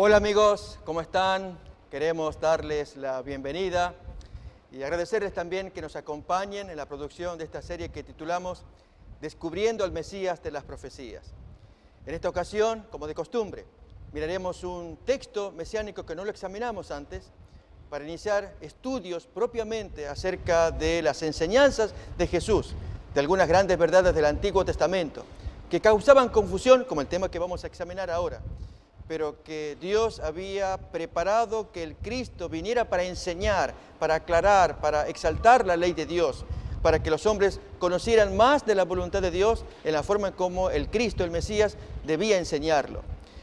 Hola amigos, ¿cómo están? Queremos darles la bienvenida y agradecerles también que nos acompañen en la producción de esta serie que titulamos Descubriendo al Mesías de las Profecías. En esta ocasión, como de costumbre, miraremos un texto mesiánico que no lo examinamos antes para iniciar estudios propiamente acerca de las enseñanzas de Jesús, de algunas grandes verdades del Antiguo Testamento, que causaban confusión, como el tema que vamos a examinar ahora, pero que Dios había preparado que el Cristo viniera para enseñar, para aclarar, para exaltar la ley de Dios, para que los hombres conocieran más de la voluntad de Dios en la forma en cómo el Cristo, el Mesías, debía enseñarlo.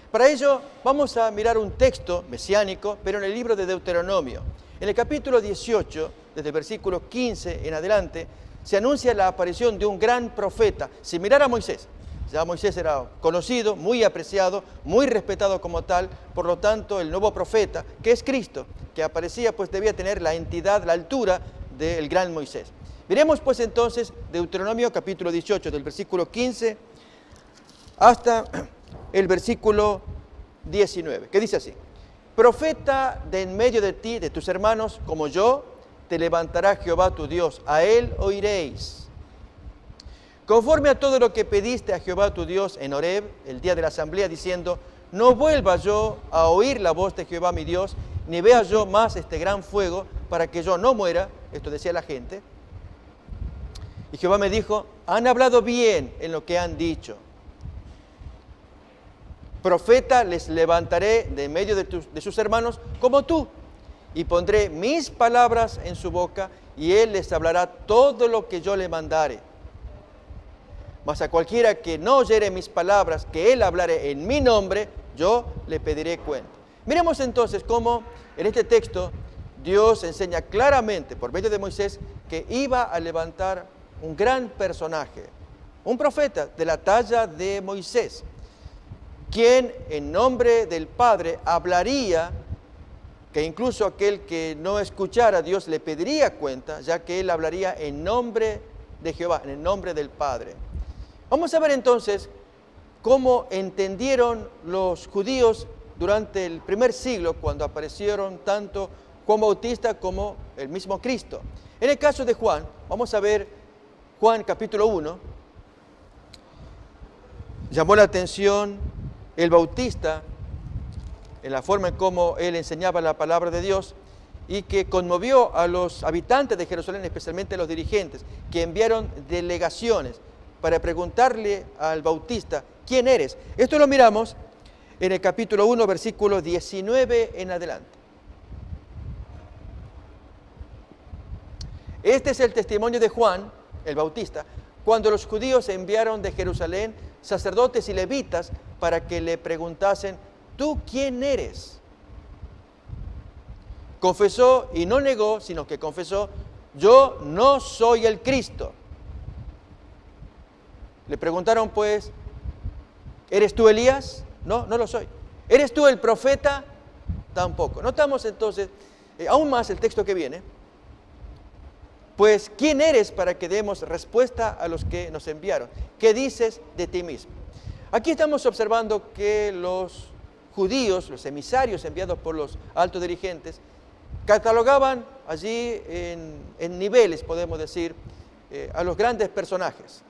Para ello vamos a mirar un texto mesiánico, pero en el libro de Deuteronomio. En el capítulo 18, desde el versículo 15 en adelante, se anuncia la aparición de un gran profeta, similar a Moisés. Ya Moisés era conocido, muy apreciado, muy respetado como tal, por lo tanto el nuevo profeta, que es Cristo, que aparecía, pues debía tener la entidad, la altura del gran Moisés. Miremos pues entonces Deuteronomio capítulo 18, del versículo 15 hasta el versículo 19, que dice así: Profeta de en medio de ti, de tus hermanos, como yo, te levantará Jehová tu Dios, a él oiréis. Conforme a todo lo que pediste a Jehová tu Dios en Horeb, el día de la asamblea, diciendo, no vuelva yo a oír la voz de Jehová mi Dios, ni vea yo más este gran fuego, para que yo no muera, esto decía la gente. Y Jehová me dijo, han hablado bien en lo que han dicho. Profeta les levantaré de en medio de sus hermanos como tú, y pondré mis palabras en su boca, y él les hablará todo lo que yo le mandare. Mas a cualquiera que no oyere mis palabras, que él hablare en mi nombre, yo le pediré cuenta. Miremos entonces cómo en este texto Dios enseña claramente por medio de Moisés que iba a levantar un gran personaje, un profeta de la talla de Moisés, quien en nombre del Padre hablaría, que incluso aquel que no escuchara a Dios le pediría cuenta, ya que él hablaría en nombre de Jehová, en el nombre del Padre. Vamos a ver entonces cómo entendieron los judíos durante el primer siglo, cuando aparecieron tanto Juan Bautista como el mismo Cristo. En el caso de Juan, vamos a ver Juan capítulo 1, llamó la atención el Bautista en la forma en cómo él enseñaba la palabra de Dios y que conmovió a los habitantes de Jerusalén, especialmente a los dirigentes, que enviaron delegaciones para preguntarle al Bautista, ¿quién eres? Esto lo miramos en el capítulo 1, versículo 19 en adelante. Este es el testimonio de Juan, el Bautista, cuando los judíos enviaron de Jerusalén sacerdotes y levitas para que le preguntasen, ¿tú quién eres? Confesó y no negó, sino que confesó, yo no soy el Cristo. Le preguntaron pues, ¿eres tú Elías? No, no lo soy. ¿Eres tú el profeta? Tampoco. Notamos entonces, aún más el texto que viene, pues, ¿quién eres para que demos respuesta a los que nos enviaron? ¿Qué dices de ti mismo? Aquí estamos observando que los judíos, los emisarios enviados por los altos dirigentes, catalogaban allí en niveles, podemos decir, a los grandes personajes.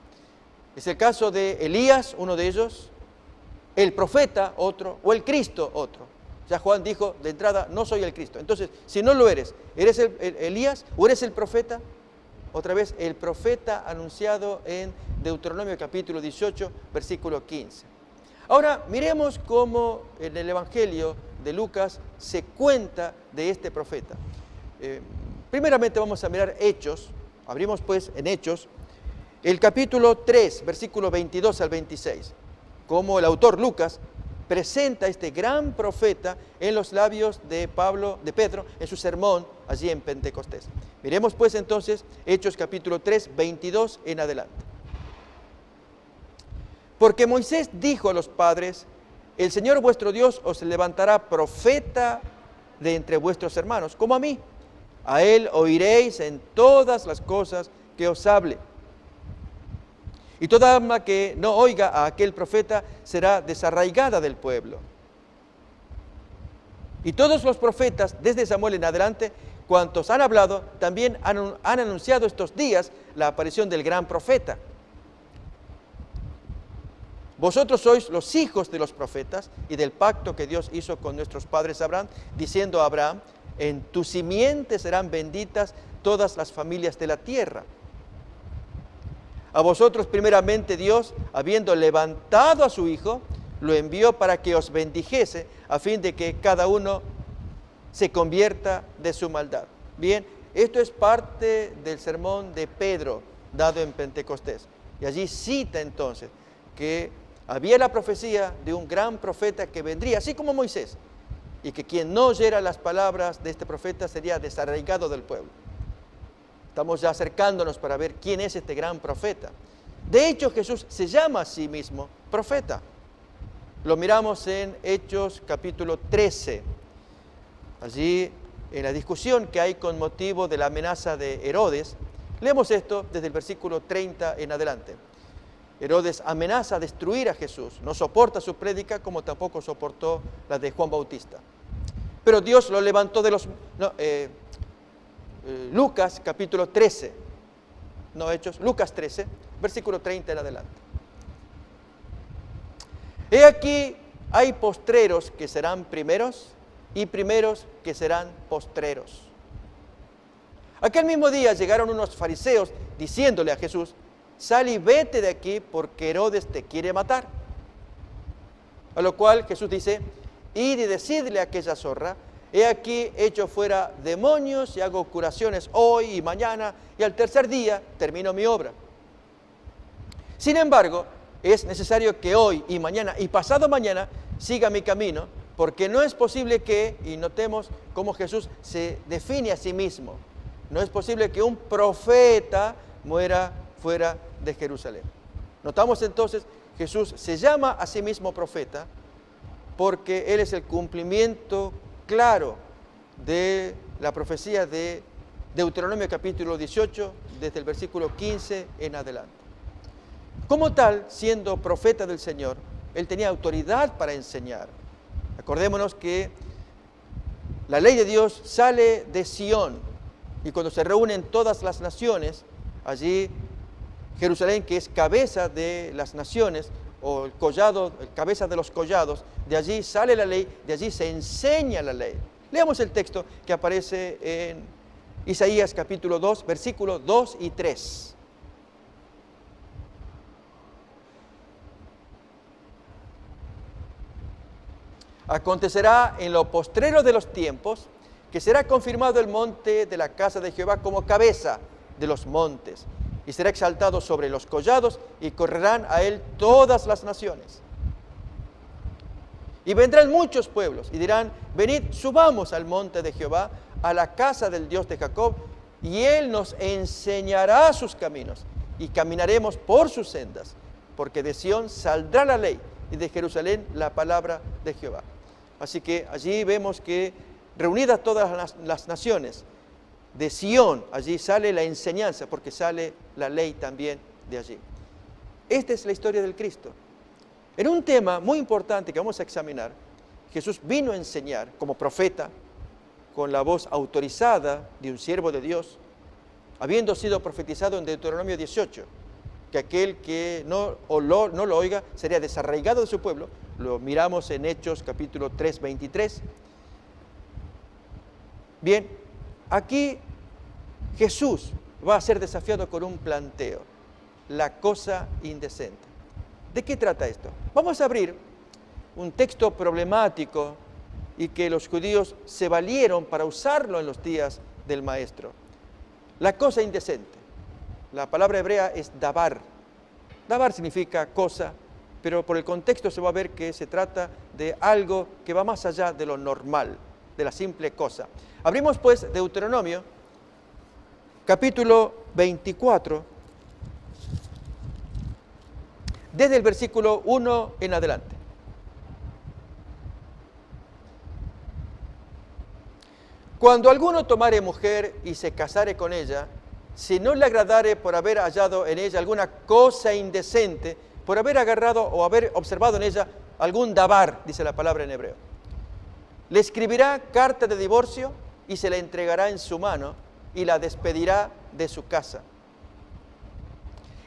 Es el caso de Elías, uno de ellos, el profeta, otro, o el Cristo, otro. Ya Juan dijo de entrada, no soy el Cristo. Entonces, si no lo eres, ¿eres el Elías o eres el profeta? Otra vez, el profeta anunciado en Deuteronomio capítulo 18, versículo 15. Ahora, miremos cómo en el Evangelio de Lucas se cuenta de este profeta. Primeramente vamos a mirar Hechos, abrimos pues en Hechos, el capítulo 3, versículo 22 al 26, como el autor Lucas presenta a este gran profeta en los labios de Pedro, en su sermón allí en Pentecostés. Miremos pues entonces Hechos capítulo 3, 22 en adelante. Porque Moisés dijo a los padres, el Señor vuestro Dios os levantará profeta de entre vuestros hermanos, como a mí. A él oiréis en todas las cosas que os hable. Y toda alma que no oiga a aquel profeta será desarraigada del pueblo. Y todos los profetas, desde Samuel en adelante, cuantos han hablado, también han anunciado estos días la aparición del gran profeta. Vosotros sois los hijos de los profetas y del pacto que Dios hizo con nuestros padres Abraham, diciendo a Abraham, en tu simiente serán benditas todas las familias de la tierra. A vosotros primeramente Dios, habiendo levantado a su Hijo, lo envió para que os bendijese, a fin de que cada uno se convierta de su maldad. Bien, esto es parte del sermón de Pedro, dado en Pentecostés. Y allí cita entonces que había la profecía de un gran profeta que vendría, así como Moisés, y que quien no oyera las palabras de este profeta sería desarraigado del pueblo. Estamos ya acercándonos para ver quién es este gran profeta. De hecho, Jesús se llama a sí mismo profeta. Lo miramos en Hechos capítulo 13. Allí, en la discusión que hay con motivo de la amenaza de Herodes, leemos esto desde el versículo 30 en adelante. Herodes amenaza a destruir a Jesús, no soporta su prédica como tampoco soportó la de Juan Bautista. Pero Dios lo levantó de los... Lucas capítulo 13, no Hechos, Lucas 13, versículo 30 en adelante. He aquí, hay postreros que serán primeros y primeros que serán postreros. Aquel mismo día llegaron unos fariseos diciéndole a Jesús, sal y vete de aquí porque Herodes te quiere matar. A lo cual Jesús dice, id y decidle a aquella zorra, he aquí echo fuera demonios y hago curaciones hoy y mañana y al tercer día termino mi obra. Sin embargo, es necesario que hoy y mañana y pasado mañana siga mi camino, porque no es posible que, y notemos cómo Jesús se define a sí mismo, no es posible que un profeta muera fuera de Jerusalén. Notamos entonces, Jesús se llama a sí mismo profeta porque Él es el cumplimiento claro de la profecía de Deuteronomio capítulo 18, desde el versículo 15 en adelante. Como tal, siendo profeta del Señor, Él tenía autoridad para enseñar. Acordémonos que la ley de Dios sale de Sión y cuando se reúnen todas las naciones, allí Jerusalén, que es cabeza de las naciones, o el collado, el cabeza de los collados, de allí sale la ley, de allí se enseña la ley. Leamos el texto que aparece en Isaías capítulo 2, versículos 2 y 3. Acontecerá en lo postrero de los tiempos que será confirmado el monte de la casa de Jehová como cabeza de los montes, y será exaltado sobre los collados, y correrán a él todas las naciones. Y vendrán muchos pueblos, y dirán, venid, subamos al monte de Jehová, a la casa del Dios de Jacob, y él nos enseñará sus caminos, y caminaremos por sus sendas, porque de Sión saldrá la ley, y de Jerusalén la palabra de Jehová. Así que allí vemos que reunidas todas las naciones, de Sión, allí sale la enseñanza, porque sale la ley también de allí. Esta es la historia del Cristo. En un tema muy importante que vamos a examinar, Jesús vino a enseñar como profeta, con la voz autorizada de un siervo de Dios, habiendo sido profetizado en Deuteronomio 18, que aquel que no lo oiga sería desarraigado de su pueblo. Lo miramos en Hechos capítulo 3, 23. Bien, aquí Jesús va a ser desafiado con un planteo, la cosa indecente. ¿De qué trata esto? Vamos a abrir un texto problemático y que los judíos se valieron para usarlo en los días del Maestro. La cosa indecente. La palabra hebrea es dabar. Dabar significa cosa, pero por el contexto se va a ver que se trata de algo que va más allá de lo normal, de la simple cosa. Abrimos pues Deuteronomio, capítulo 24, desde el versículo 1 en adelante. Cuando alguno tomare mujer y se casare con ella, si no le agradare por haber hallado en ella alguna cosa indecente, por haber agarrado o haber observado en ella algún dabar, dice la palabra en hebreo. le escribirá carta de divorcio y se la entregará en su mano y la despedirá de su casa.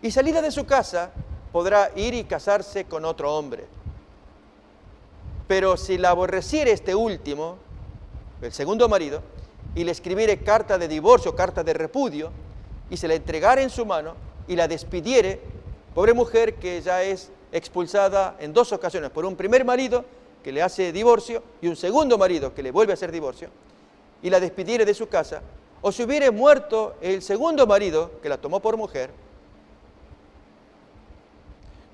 Y salida de su casa, podrá ir y casarse con otro hombre. Pero si la aborreciere este último, el segundo marido, y le escribiere carta de divorcio, carta de repudio, y se la entregare en su mano y la despidiere, pobre mujer que ya es expulsada en 2 ocasiones, por un primer marido que le hace divorcio y un segundo marido que le vuelve a hacer divorcio, y la despidiere de su casa, o si hubiere muerto el segundo marido que la tomó por mujer,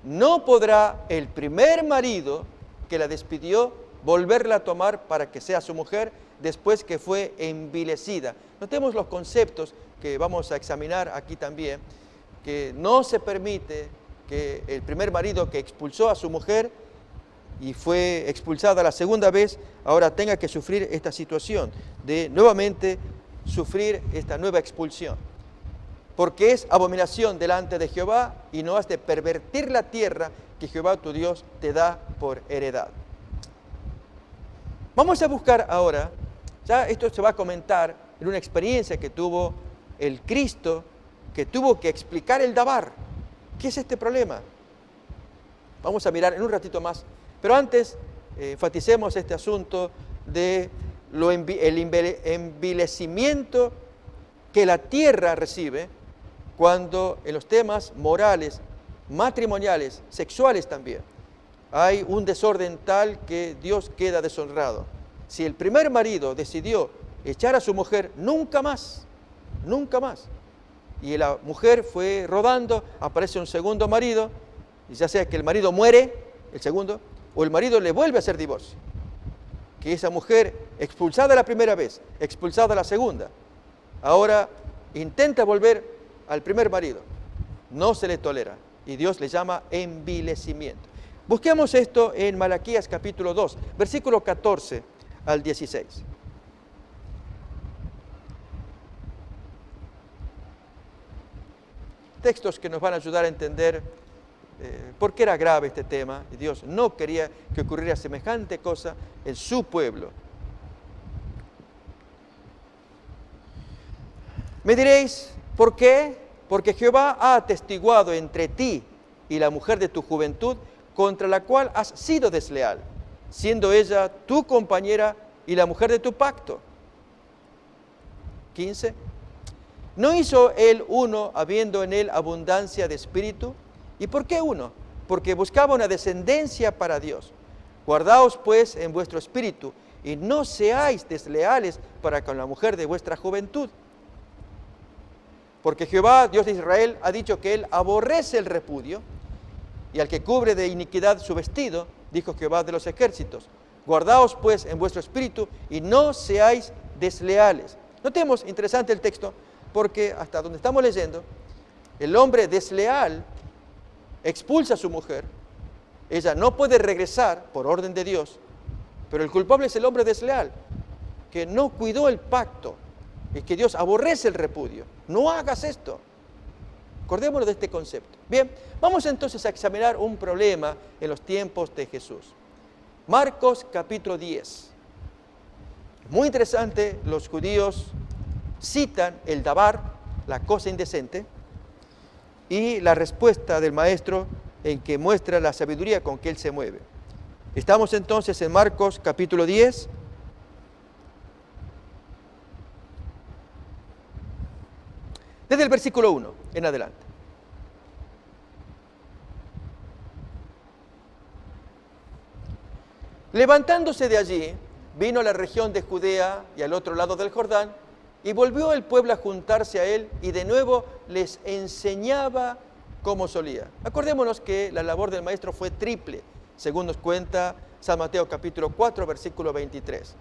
no podrá el primer marido que la despidió volverla a tomar para que sea su mujer después que fue envilecida. Notemos los conceptos que vamos a examinar aquí también, que no se permite que el primer marido que expulsó a su mujer y fue expulsada la segunda vez, ahora tenga que sufrir esta situación de nuevamente sufrir esta nueva expulsión. Porque es abominación delante de Jehová y no has de pervertir la tierra que Jehová tu Dios te da por heredad. Vamos a buscar ahora, ya esto se va a comentar en una experiencia que tuvo el Cristo, que tuvo que explicar el Dabar. ¿Qué es este problema? Vamos a mirar en un ratito más. Pero antes, enfaticemos este asunto de el envilecimiento que la tierra recibe cuando en los temas morales, matrimoniales, sexuales también, hay un desorden tal que Dios queda deshonrado. Si el primer marido decidió echar a su mujer, nunca más, y la mujer fue rodando, aparece un segundo marido, y ya sea que el marido muere, el segundo, o el marido le vuelve a hacer divorcio. Que esa mujer, expulsada la primera vez, expulsada la segunda, ahora intenta volver al primer marido, no se le tolera, y Dios le llama envilecimiento. Busquemos esto en Malaquías capítulo 2, versículo 14 al 16. Textos que nos van a ayudar a entender por qué era grave este tema, y Dios no quería que ocurriera semejante cosa en su pueblo. Me diréis, ¿por qué? Porque Jehová ha atestiguado entre ti y la mujer de tu juventud, contra la cual has sido desleal, siendo ella tu compañera y la mujer de tu pacto. 15. ¿No hizo él uno, habiendo en él abundancia de espíritu? ¿Y por qué uno? Porque buscaba una descendencia para Dios. Guardaos pues en vuestro espíritu, y no seáis desleales para con la mujer de vuestra juventud. Porque Jehová, Dios de Israel, ha dicho que él aborrece el repudio, y al que cubre de iniquidad su vestido, dijo Jehová de los ejércitos. Guardaos pues en vuestro espíritu, y no seáis desleales. Notemos, interesante el texto, porque hasta donde estamos leyendo, el hombre desleal expulsa a su mujer, ella no puede regresar por orden de Dios, pero el culpable es el hombre desleal, que no cuidó el pacto, y que Dios aborrece el repudio. No hagas esto. Acordémonos de este concepto. Bien, vamos entonces a examinar un problema en los tiempos de Jesús. Marcos capítulo 10. Muy interesante, los judíos citan el dabar, la cosa indecente, y la respuesta del maestro en que muestra la sabiduría con que él se mueve. Estamos entonces en Marcos capítulo 10. Desde el versículo 1 en adelante. Levantándose de allí, vino a la región de Judea y al otro lado del Jordán, y volvió el pueblo a juntarse a él, y de nuevo les enseñaba como solía. Acordémonos que la labor del maestro fue triple, según nos cuenta San Mateo capítulo 4, versículo 23.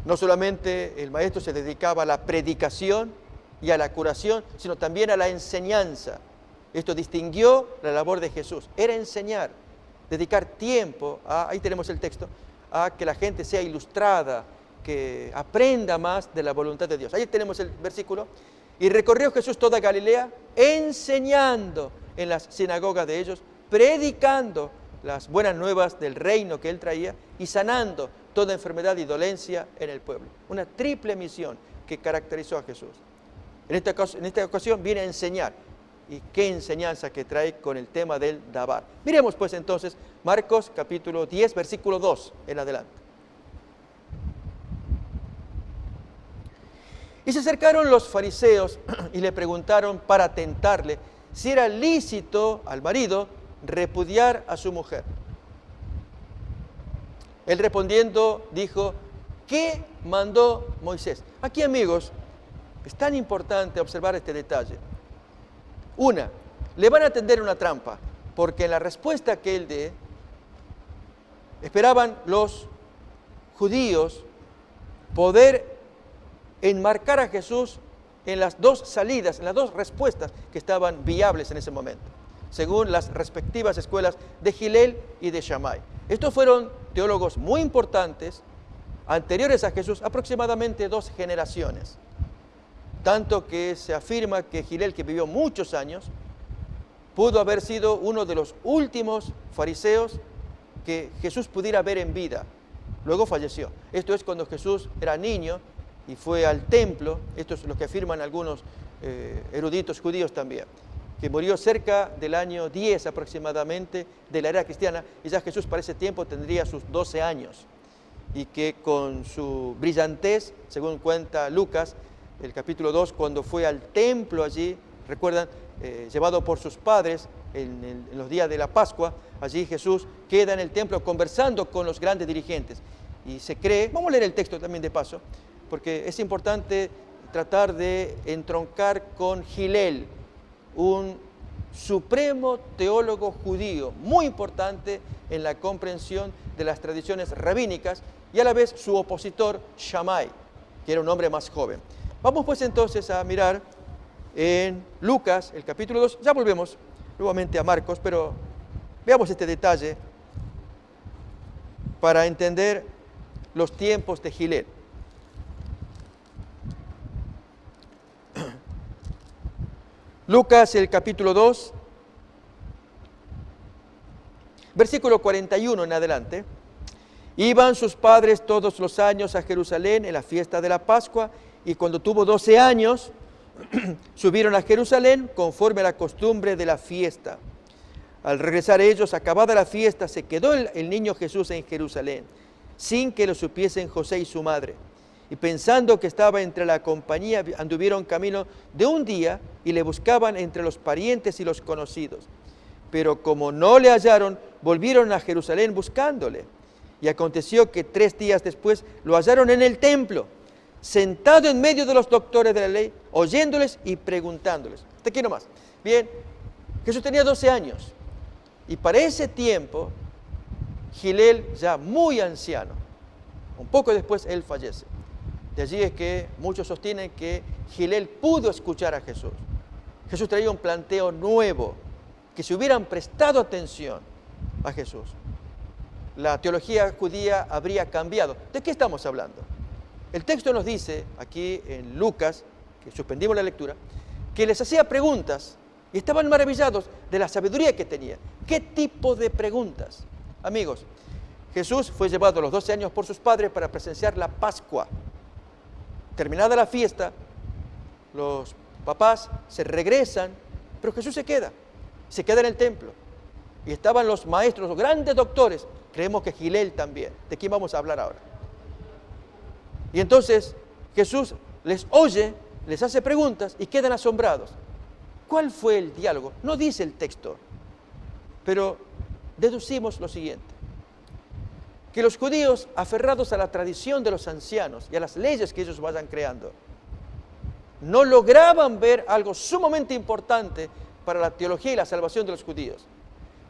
No solamente el maestro se dedicaba a la predicación y a la curación, sino también a la enseñanza. Esto distinguió la labor de Jesús, era enseñar, dedicar tiempo, ahí tenemos el texto, a que la gente sea ilustrada, que aprenda más de la voluntad de Dios. Ahí tenemos el versículo. Y recorrió Jesús toda Galilea, enseñando en las sinagogas de ellos, predicando las buenas nuevas del reino que él traía y sanando toda enfermedad y dolencia en el pueblo. Una triple misión que caracterizó a Jesús. En esta ocasión viene a enseñar. ¿Y qué enseñanza que trae con el tema del dabar? Miremos pues entonces Marcos capítulo 10, versículo 2 en adelante. Y se acercaron los fariseos y le preguntaron para tentarle si era lícito al marido repudiar a su mujer. Él respondiendo dijo, ¿qué mandó Moisés? Aquí, amigos, es tan importante observar este detalle. Una, le van a tender una trampa, porque en la respuesta que él dé, esperaban los judíos poder enmarcar a Jesús en las dos salidas, en las dos respuestas que estaban viables en ese momento, según las respectivas escuelas de Hillel y de Shammai. Estos fueron teólogos muy importantes, anteriores a Jesús, aproximadamente 2 generaciones. Tanto que se afirma que Hillel, que vivió muchos años, pudo haber sido uno de los últimos fariseos que Jesús pudiera ver en vida. Luego falleció. Esto es cuando Jesús era niño y fue al templo. Esto es lo que afirman algunos eruditos judíos también, que murió cerca del año 10 aproximadamente de la era cristiana, y ya Jesús para ese tiempo tendría sus 12 años, y que con su brillantez, según cuenta Lucas, el capítulo 2, cuando fue al templo allí, recuerdan, llevado por sus padres en los días de la Pascua, allí Jesús queda en el templo conversando con los grandes dirigentes. Y se cree, vamos a leer el texto también de paso, porque es importante tratar de entroncar con Hillel, un supremo teólogo judío, muy importante en la comprensión de las tradiciones rabínicas, y a la vez su opositor Shammai, que era un hombre más joven. Vamos pues entonces a mirar en Lucas, el capítulo 2, ya volvemos nuevamente a Marcos, pero veamos este detalle para entender los tiempos de Hillel. Lucas, el capítulo 2, versículo 41 en adelante. Iban sus padres todos los años a Jerusalén en la fiesta de la Pascua, y cuando tuvo 12 años, subieron a Jerusalén conforme a la costumbre de la fiesta. Al regresar ellos, acabada la fiesta, se quedó el niño Jesús en Jerusalén, sin que lo supiesen José y su madre. Y pensando que estaba entre la compañía, anduvieron camino de un día y le buscaban entre los parientes y los conocidos. Pero como no le hallaron, volvieron a Jerusalén buscándole. Y aconteció que 3 días después lo hallaron en el templo, sentado en medio de los doctores de la ley, oyéndoles y preguntándoles. Hasta aquí nomás. Bien, Jesús tenía 12 años. Y para ese tiempo, Hillel, ya muy anciano, un poco después él fallece. De allí es que muchos sostienen que Hillel pudo escuchar a Jesús. Jesús traía un planteo nuevo, que si hubieran prestado atención a Jesús, la teología judía habría cambiado. ¿De qué estamos hablando? El texto nos dice, aquí en Lucas, que suspendimos la lectura, que les hacía preguntas y estaban maravillados de la sabiduría que tenía. ¿Qué tipo de preguntas? Amigos, Jesús fue llevado a los 12 años por sus padres para presenciar la Pascua. Terminada la fiesta, los papás se regresan, pero Jesús se queda en el templo. Y estaban los maestros, los grandes doctores, creemos que Hillel también. ¿De quién vamos a hablar ahora? Y entonces Jesús les oye, les hace preguntas y quedan asombrados. ¿Cuál fue el diálogo? No dice el texto, pero deducimos lo siguiente: que los judíos, aferrados a la tradición de los ancianos y a las leyes que ellos vayan creando, no lograban ver algo sumamente importante para la teología y la salvación de los judíos.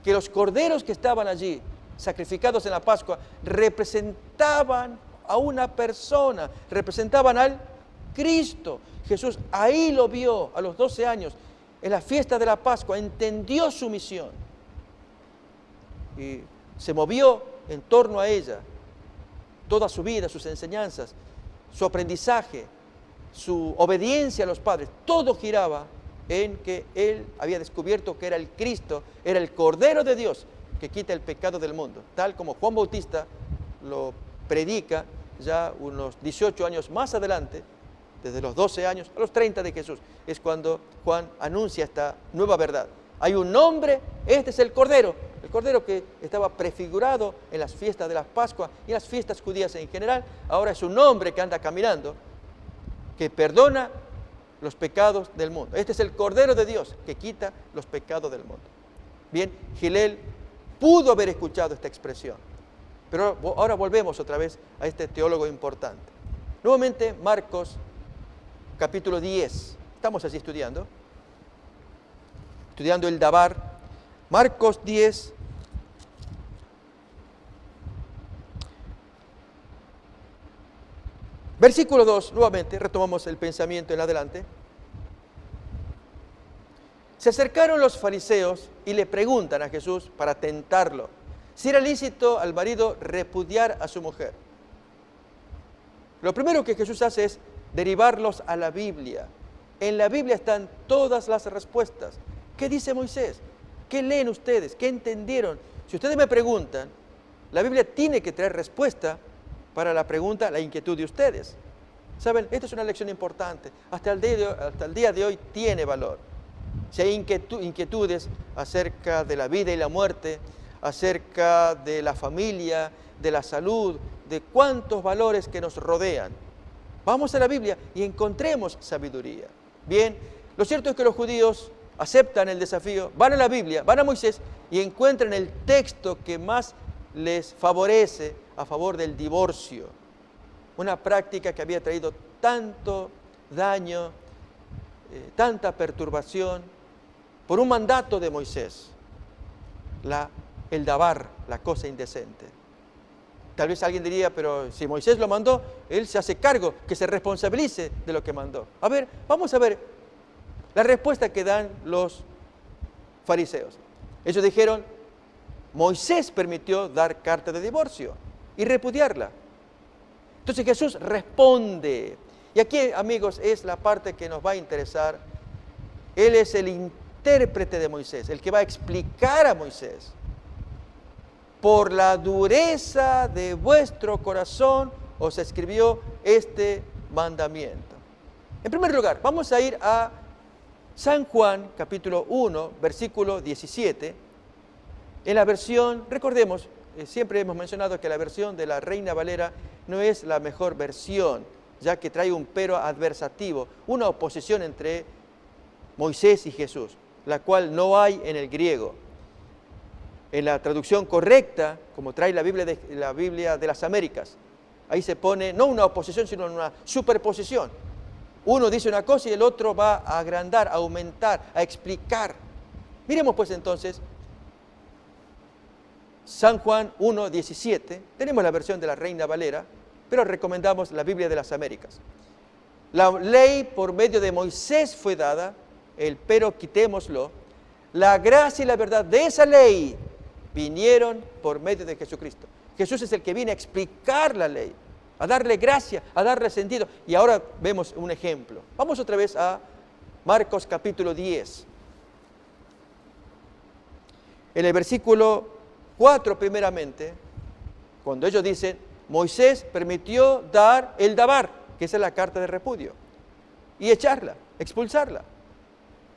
Que los corderos que estaban allí, sacrificados en la Pascua, representaban a una persona, representaban al Cristo. Jesús ahí lo vio a los 12 años, en la fiesta de la Pascua, entendió su misión y se movió en torno a ella. Toda su vida, sus enseñanzas, su aprendizaje, su obediencia a los padres, todo giraba en que él había descubierto que era el Cristo, era el Cordero de Dios, que quita el pecado del mundo, tal como Juan Bautista lo predica ya unos 18 años más adelante, desde los 12 años a los 30 de Jesús. Es cuando Juan anuncia esta nueva verdad. Hay un nombre, este es el Cordero que estaba prefigurado en las fiestas de la Pascua y en las fiestas judías en general. Ahora es un hombre que anda caminando, que perdona los pecados del mundo. Este es el Cordero de Dios que quita los pecados del mundo. Bien, Hillel pudo haber escuchado esta expresión, pero ahora volvemos otra vez a este teólogo importante. Nuevamente, Marcos, capítulo 10. Estamos así estudiando el Dabar. Marcos 10. Versículo 2, nuevamente, retomamos el pensamiento en adelante. Se acercaron los fariseos y le preguntan a Jesús para tentarlo si era lícito al marido repudiar a su mujer. Lo primero que Jesús hace es derivarlos a la Biblia. En la Biblia están todas las respuestas. ¿Qué dice Moisés? ¿Qué leen ustedes? ¿Qué entendieron? Si ustedes me preguntan, la Biblia tiene que traer respuesta para la pregunta, la inquietud de ustedes. ¿Saben? Esta es una lección importante. Hasta el día de hoy tiene valor. Si hay inquietudes acerca de la vida y la muerte, acerca de la familia, de la salud, de cuántos valores que nos rodean, vamos a la Biblia y encontremos sabiduría. Bien, lo cierto es que los judíos aceptan el desafío, van a la Biblia, van a Moisés y encuentran el texto que más les favorece a favor del divorcio. Una práctica que había traído tanto daño, tanta perturbación, por un mandato de Moisés, el dabar, la cosa indecente. Tal vez alguien diría, pero si Moisés lo mandó, él se hace cargo, que se responsabilice de lo que mandó. A ver, vamos a ver la respuesta que dan los fariseos. Ellos dijeron, Moisés permitió dar carta de divorcio y repudiarla. Entonces Jesús responde. Y aquí, amigos, es la parte que nos va a interesar. Él es el intérprete de Moisés, el que va a explicar a Moisés. Por la dureza de vuestro corazón os escribió este mandamiento. En primer lugar, vamos a ir a San Juan, capítulo 1, versículo 17. En la versión, recordemos, siempre hemos mencionado que la versión de la Reina Valera no es la mejor versión, ya que trae un pero adversativo, una oposición entre Moisés y Jesús, la cual no hay en el griego. En la traducción correcta, como trae la Biblia de las Américas, ahí se pone no una oposición, sino una superposición. Uno dice una cosa y el otro va a agrandar, a aumentar, a explicar. Miremos pues entonces San Juan 1:17, tenemos la versión de la Reina Valera, pero recomendamos la Biblia de las Américas. La ley por medio de Moisés fue dada, el pero quitémoslo. La gracia y la verdad de esa ley vinieron por medio de Jesucristo. Jesús es el que viene a explicar la ley, a darle gracia, a darle sentido. Y ahora vemos un ejemplo. Vamos otra vez a Marcos capítulo 10. En el versículo 4 primeramente, cuando ellos dicen, Moisés permitió dar el dabar, que esa es la carta de repudio, y echarla, expulsarla.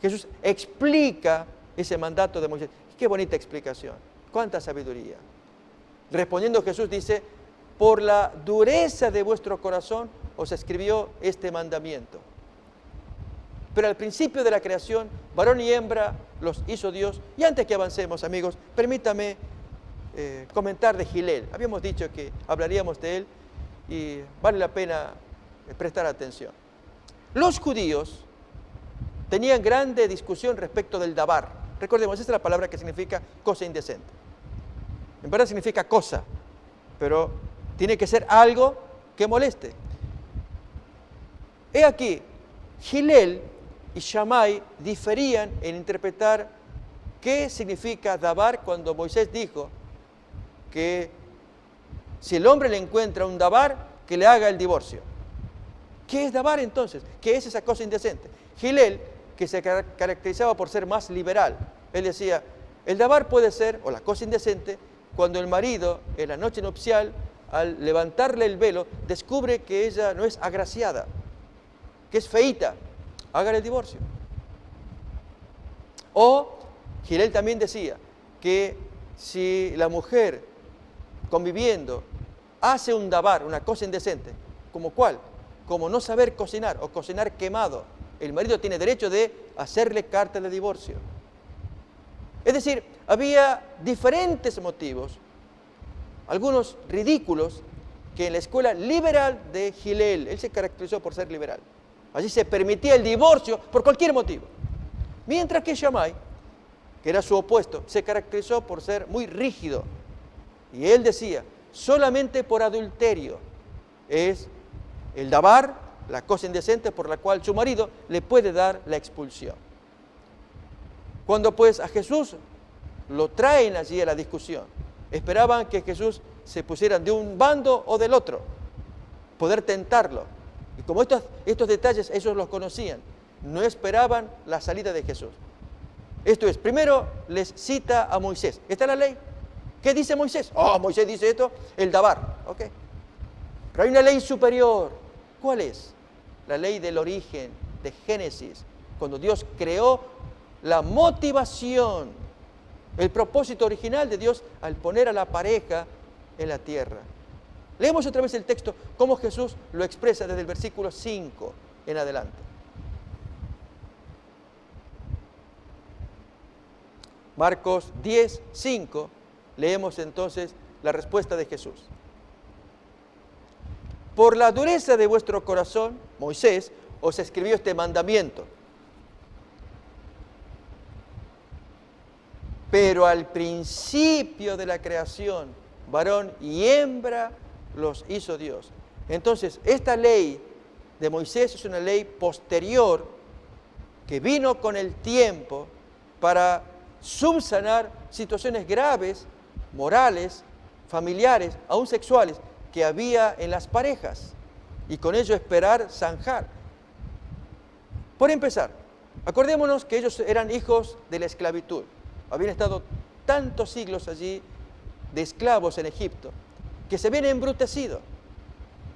Jesús explica ese mandato de Moisés. Qué bonita explicación, cuánta sabiduría. Respondiendo Jesús dice, por la dureza de vuestro corazón os escribió este mandamiento. Pero al principio de la creación, varón y hembra los hizo Dios. Y antes que avancemos, amigos, permítame comentar de Hillel. Habíamos dicho que hablaríamos de él y vale la pena prestar atención. Los judíos tenían grande discusión respecto del dabar. Recordemos, esa es la palabra que significa cosa indecente. En verdad significa cosa, pero tiene que ser algo que moleste. He aquí, Hillel y Shammai diferían en interpretar qué significa dabar cuando Moisés dijo que si el hombre le encuentra un dabar, que le haga el divorcio. ¿Qué es dabar entonces? ¿Qué es esa cosa indecente? Hillel, que se caracterizaba por ser más liberal, él decía, El dabar puede ser, o la cosa indecente, cuando el marido, en la noche nupcial, al levantarle el velo, descubre que ella no es agraciada, que es feíta, hágale el divorcio. O Hillel también decía que si la mujer, conviviendo, hace un dabar, una cosa indecente, ¿como cuál? Como no saber cocinar o cocinar quemado, el marido tiene derecho de hacerle carta de divorcio. Es decir, había diferentes motivos, algunos ridículos, que en la escuela liberal de Hillel, él se caracterizó por ser liberal. Allí se permitía el divorcio por cualquier motivo. Mientras que Shammai, que era su opuesto, se caracterizó por ser muy rígido. Y él decía, solamente por adulterio es el dabar, la cosa indecente por la cual su marido le puede dar la expulsión. Cuando pues a Jesús lo traen allí a la discusión, esperaban que Jesús se pusiera de un bando o del otro, poder tentarlo. Y como estos detalles ellos los conocían, no esperaban la salida de Jesús. Esto es, primero les cita a Moisés. ¿Esta es la ley? ¿Qué dice Moisés? Oh, Moisés dice esto, el dabar. ¿Ok? Pero hay una ley superior. ¿Cuál es? La ley del origen, de Génesis, cuando Dios creó la motivación, el propósito original de Dios al poner a la pareja en la tierra. Leemos otra vez el texto, cómo Jesús lo expresa desde el versículo 5 en adelante. Marcos 10, 5, leemos entonces la respuesta de Jesús. Por la dureza de vuestro corazón, Moisés os escribió este mandamiento. Pero al principio de la creación, varón y hembra los hizo Dios. Entonces, esta ley de Moisés es una ley posterior que vino con el tiempo para subsanar situaciones graves, morales, familiares, aún sexuales, que había en las parejas, y con ello esperar zanjar. Por empezar, acordémonos que ellos eran hijos de la esclavitud. Habían estado tantos siglos allí de esclavos en Egipto, que se habían embrutecido.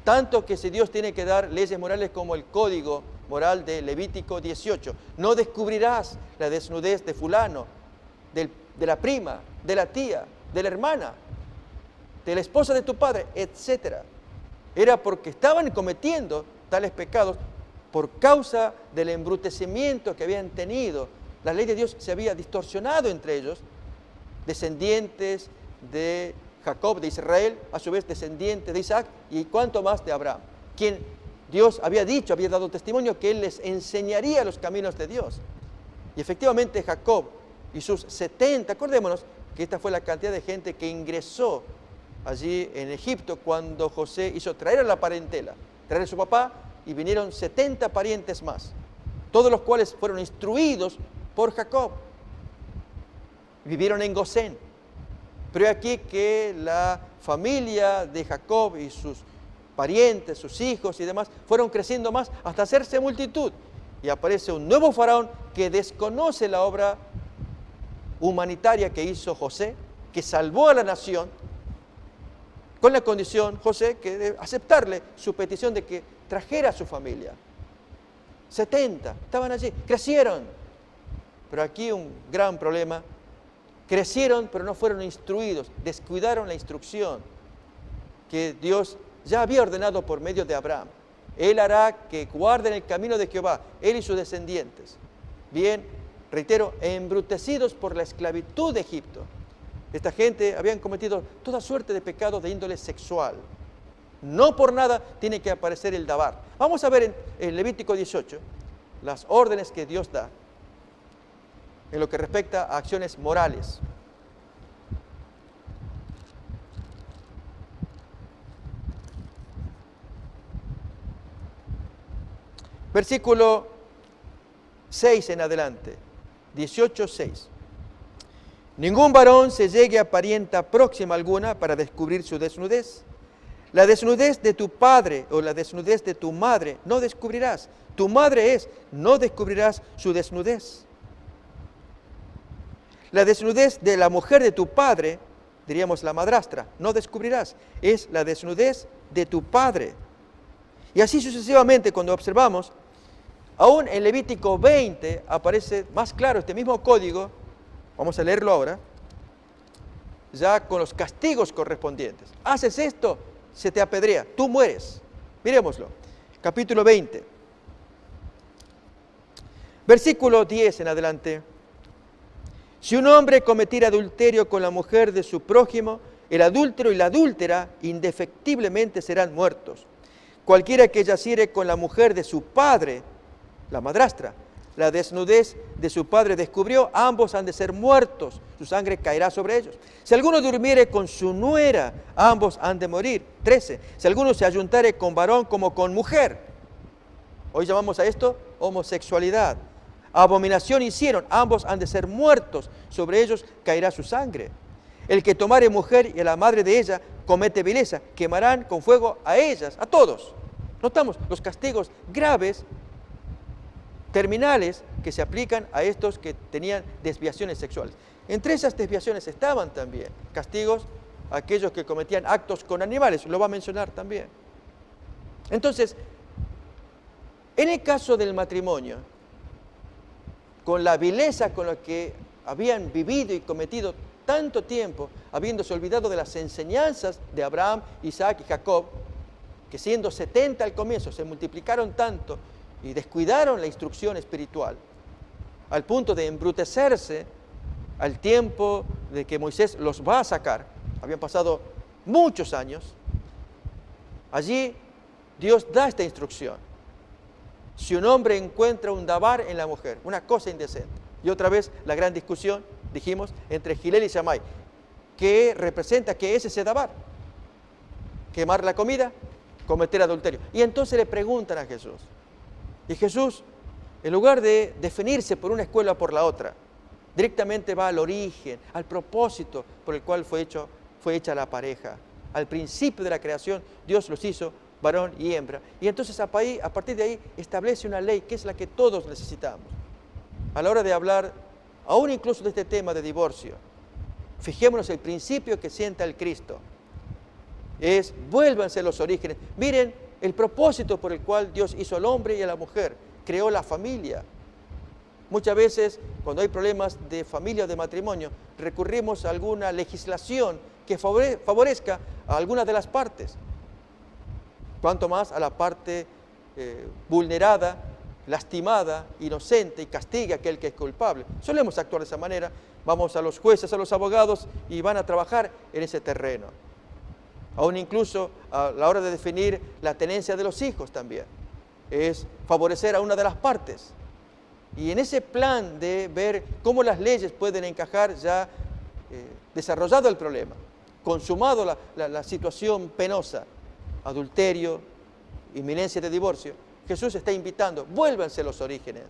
Tanto que si Dios tiene que dar leyes morales como el código moral de Levítico 18, no descubrirás la desnudez de fulano, de la prima, de la tía, de la hermana, de la esposa de tu padre, etc. Era porque estaban cometiendo tales pecados por causa del embrutecimiento que habían tenido. La ley de Dios se había distorsionado entre ellos, descendientes de Jacob, de Israel, a su vez descendientes de Isaac y cuánto más de Abraham, quien Dios había dicho, había dado testimonio que él les enseñaría los caminos de Dios. Y efectivamente Jacob y sus 70, acordémonos que esta fue la cantidad de gente que ingresó allí en Egipto cuando José hizo traer a la parentela, traer a su papá, y vinieron 70 parientes más, todos los cuales fueron instruidos por Jacob. Vivieron en Gosén. Pero aquí que la familia de Jacob y sus parientes, sus hijos y demás, fueron creciendo más hasta hacerse multitud. Y aparece un nuevo faraón que desconoce la obra humanitaria que hizo José, que salvó a la nación, con la condición, José, que de aceptarle su petición de que trajera a su familia. 70 estaban allí, crecieron. Pero aquí un gran problema. Crecieron, pero no fueron instruidos, descuidaron la instrucción que Dios ya había ordenado por medio de Abraham. Él hará que guarden el camino de Jehová, él y sus descendientes. Bien, reitero, embrutecidos por la esclavitud de Egipto. Esta gente habían cometido toda suerte de pecados de índole sexual. No por nada tiene que aparecer el dabar. Vamos a ver en Levítico 18 las órdenes que Dios da en lo que respecta a acciones morales. Versículo 6 en adelante, 18:6. Ningún varón se llegue a parienta próxima alguna para descubrir su desnudez. La desnudez de tu padre o la desnudez de tu madre no descubrirás. Tu madre es, no descubrirás su desnudez. La desnudez de la mujer de tu padre, diríamos la madrastra, no descubrirás. Es la desnudez de tu padre. Y así sucesivamente, cuando observamos, aún en Levítico 20 aparece más claro este mismo código. Vamos a leerlo ahora, ya con los castigos correspondientes. Haces esto, se te apedrea, tú mueres. Miremoslo. Capítulo 20. Versículo 10 en adelante. Si un hombre cometiera adulterio con la mujer de su prójimo, el adúltero y la adúltera indefectiblemente serán muertos. Cualquiera que yaciere con la mujer de su padre, la madrastra, la desnudez de su padre descubrió, ambos han de ser muertos, su sangre caerá sobre ellos. Si alguno durmiere con su nuera, ambos han de morir. 13. Si alguno se ayuntare con varón como con mujer, hoy llamamos a esto homosexualidad. Abominación hicieron, ambos han de ser muertos, sobre ellos caerá su sangre. El que tomare mujer y a la madre de ella comete vileza, quemarán con fuego a ellas, a todos. Notamos los castigos graves, terminales, que se aplican a estos que tenían desviaciones sexuales. Entre esas desviaciones estaban también castigos a aquellos que cometían actos con animales, lo va a mencionar también. Entonces, en el caso del matrimonio, con la vileza con la que habían vivido y cometido tanto tiempo, habiéndose olvidado de las enseñanzas de Abraham, Isaac y Jacob, que siendo 70 al comienzo se multiplicaron tanto y descuidaron la instrucción espiritual, al punto de embrutecerse al tiempo de que Moisés los va a sacar. Habían pasado muchos años. Allí Dios da esta instrucción. Si un hombre encuentra un dabar en la mujer, una cosa indecente. Y otra vez la gran discusión, dijimos, entre Gilel y Shammai. ¿Qué representa? ¿Qué es ese dabar? ¿Quemar la comida? Cometer adulterio. Y entonces le preguntan a Jesús. Y Jesús, en lugar de definirse por una escuela o por la otra, directamente va al origen, al propósito por el cual fue hecha la pareja. Al principio de la creación, Dios los hizo varón y hembra. Y entonces a partir de ahí establece una ley que es la que todos necesitamos. A la hora de hablar, aún incluso de este tema de divorcio, fijémonos el principio que sienta el Cristo. Es, vuélvanse a los orígenes. Miren el propósito por el cual Dios hizo al hombre y a la mujer. Creó la familia. Muchas veces, cuando hay problemas de familia o de matrimonio, recurrimos a alguna legislación que favorezca a alguna de las partes. Cuanto más a la parte vulnerada, lastimada, inocente, y castiga a aquel que es culpable. Solemos actuar de esa manera. Vamos a los jueces, a los abogados, y van a trabajar en ese terreno. Aún incluso a la hora de definir la tenencia de los hijos también. Es favorecer a una de las partes. Y en ese plan de ver cómo las leyes pueden encajar, ya desarrollado el problema, consumado la situación penosa, adulterio, inminencia de divorcio, Jesús está invitando, vuélvanse a los orígenes.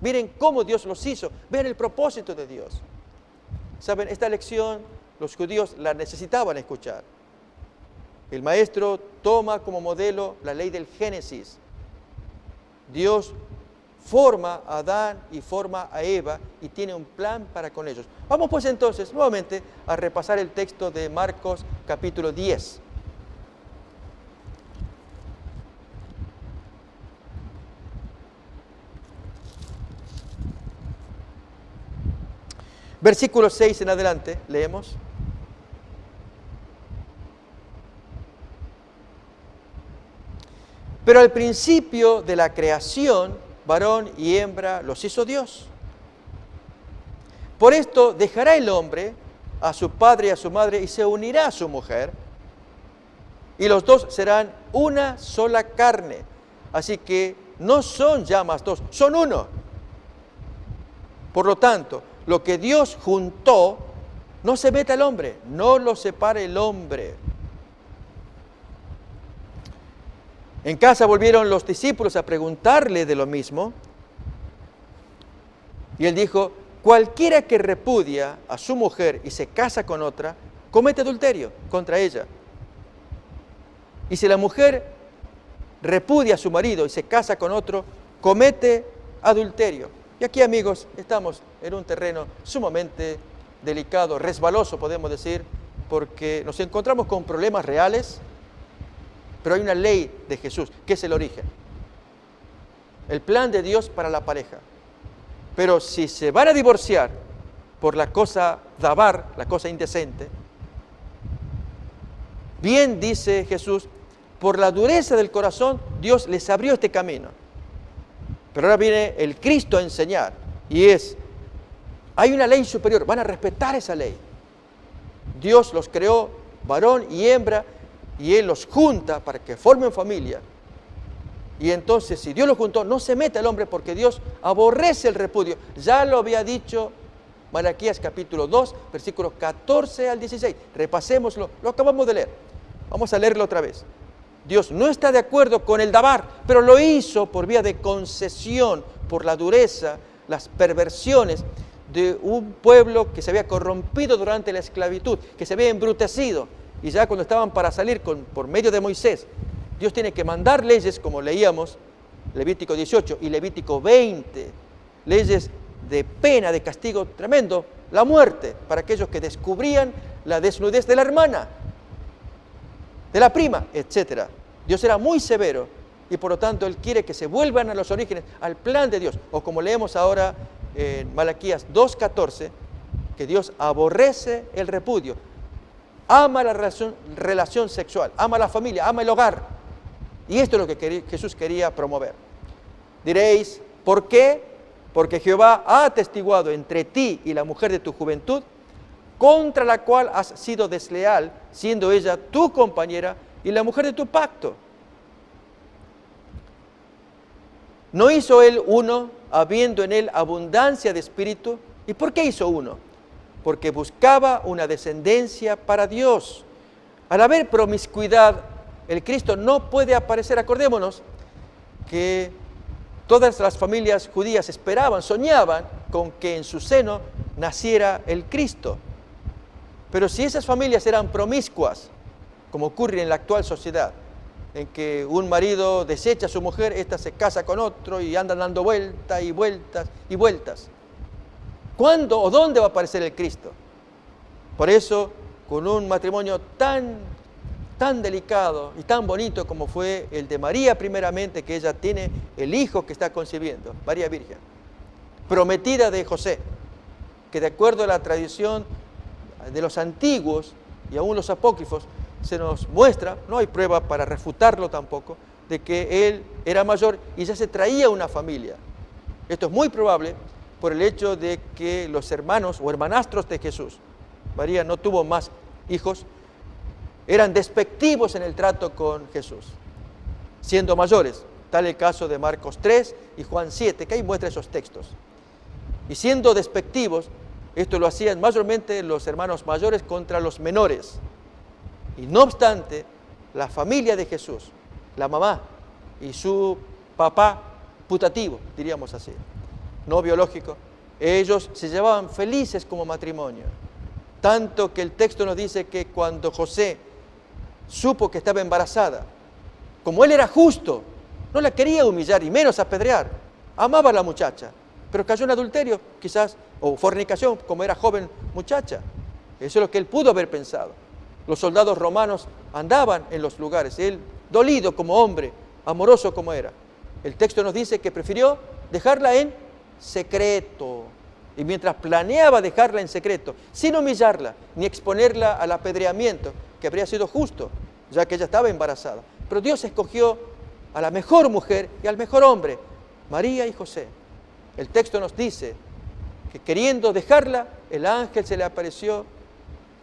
Miren cómo Dios los hizo, vean el propósito de Dios. Saben, esta lección los judíos la necesitaban escuchar. El maestro toma como modelo la ley del Génesis. Dios forma a Adán y forma a Eva y tiene un plan para con ellos. Vamos pues entonces nuevamente a repasar el texto de Marcos capítulo 10. Versículo 6 en adelante, leemos. Pero al principio de la creación, varón y hembra los hizo Dios. Por esto dejará el hombre a su padre y a su madre y se unirá a su mujer, y los dos serán una sola carne. Así que no son ya más dos, son uno. Por lo tanto, lo que Dios juntó, no se meta el hombre, no lo separe el hombre. En casa volvieron los discípulos a preguntarle de lo mismo. Y él dijo, cualquiera que repudia a su mujer y se casa con otra, comete adulterio contra ella. Y si la mujer repudia a su marido y se casa con otro, comete adulterio. Y aquí, amigos, estamos en un terreno sumamente delicado, resbaloso, podemos decir, porque nos encontramos con problemas reales, pero hay una ley de Jesús, que es el origen. El plan de Dios para la pareja. Pero si se van a divorciar por la cosa davar, la cosa indecente, bien dice Jesús, por la dureza del corazón, Dios les abrió este camino. Pero ahora viene el Cristo a enseñar, y hay una ley superior, van a respetar esa ley. Dios los creó varón y hembra, y Él los junta para que formen familia. Y entonces, si Dios los juntó, no se mete el hombre porque Dios aborrece el repudio. Ya lo había dicho Malaquías capítulo 2, versículos 14 al 16. Repasémoslo, lo acabamos de leer. Vamos a leerlo otra vez. Dios no está de acuerdo con el davar, pero lo hizo por vía de concesión, por la dureza, las perversiones de un pueblo que se había corrompido durante la esclavitud, que se había embrutecido. Y ya cuando estaban para salir por medio de Moisés, Dios tiene que mandar leyes, como leíamos, Levítico 18 y Levítico 20, leyes de pena, de castigo tremendo, la muerte, para aquellos que descubrían la desnudez de la hermana, de la prima, etc. Dios era muy severo y por lo tanto Él quiere que se vuelvan a los orígenes, al plan de Dios, o como leemos ahora en Malaquías 2:14, que Dios aborrece el repudio, ama la relación sexual, ama la familia, ama el hogar. Y esto es lo que Jesús quería promover. Diréis, ¿por qué? Porque Jehová ha atestiguado entre ti y la mujer de tu juventud, contra la cual has sido desleal, siendo ella tu compañera y la mujer de tu pacto. ¿No hizo él uno, habiendo en él abundancia de espíritu? ¿Y por qué hizo uno? Porque buscaba una descendencia para Dios. Al haber promiscuidad, el Cristo no puede aparecer. Acordémonos que todas las familias judías esperaban, soñaban con que en su seno naciera el Cristo. Pero si esas familias eran promiscuas, como ocurre en la actual sociedad, en que un marido desecha a su mujer, ésta se casa con otro y andan dando vueltas y vueltas y vueltas, ¿cuándo o dónde va a aparecer el Cristo? Por eso, con un matrimonio tan delicado y tan bonito como fue el de María primeramente, que ella tiene el hijo que está concibiendo, María Virgen, prometida de José, que de acuerdo a la tradición de los antiguos y aún los apócrifos, se nos muestra, no hay prueba para refutarlo tampoco, de que él era mayor y ya se traía una familia. Esto es muy probable por el hecho de que los hermanos o hermanastros de Jesús, María no tuvo más hijos, eran despectivos en el trato con Jesús, siendo mayores. Tal el caso de Marcos 3 y Juan 7, que ahí muestra esos textos. Y siendo despectivos, esto lo hacían mayormente los hermanos mayores contra los menores. Y no obstante, la familia de Jesús, la mamá y su papá putativo, diríamos así, no biológico, ellos se llevaban felices como matrimonio. Tanto que el texto nos dice que cuando José supo que estaba embarazada, como él era justo, no la quería humillar y menos apedrear, amaba a la muchacha, pero cayó en adulterio, quizás, o fornicación, como era joven muchacha. Eso es lo que él pudo haber pensado. Los soldados romanos andaban en los lugares, él, dolido como hombre, amoroso como era. El texto nos dice que prefirió dejarla en secreto. Y mientras planeaba dejarla en secreto, sin humillarla, ni exponerla al apedreamiento, que habría sido justo, ya que ella estaba embarazada. Pero Dios escogió a la mejor mujer y al mejor hombre, María y José. El texto nos dice que queriendo dejarla, el ángel se le apareció.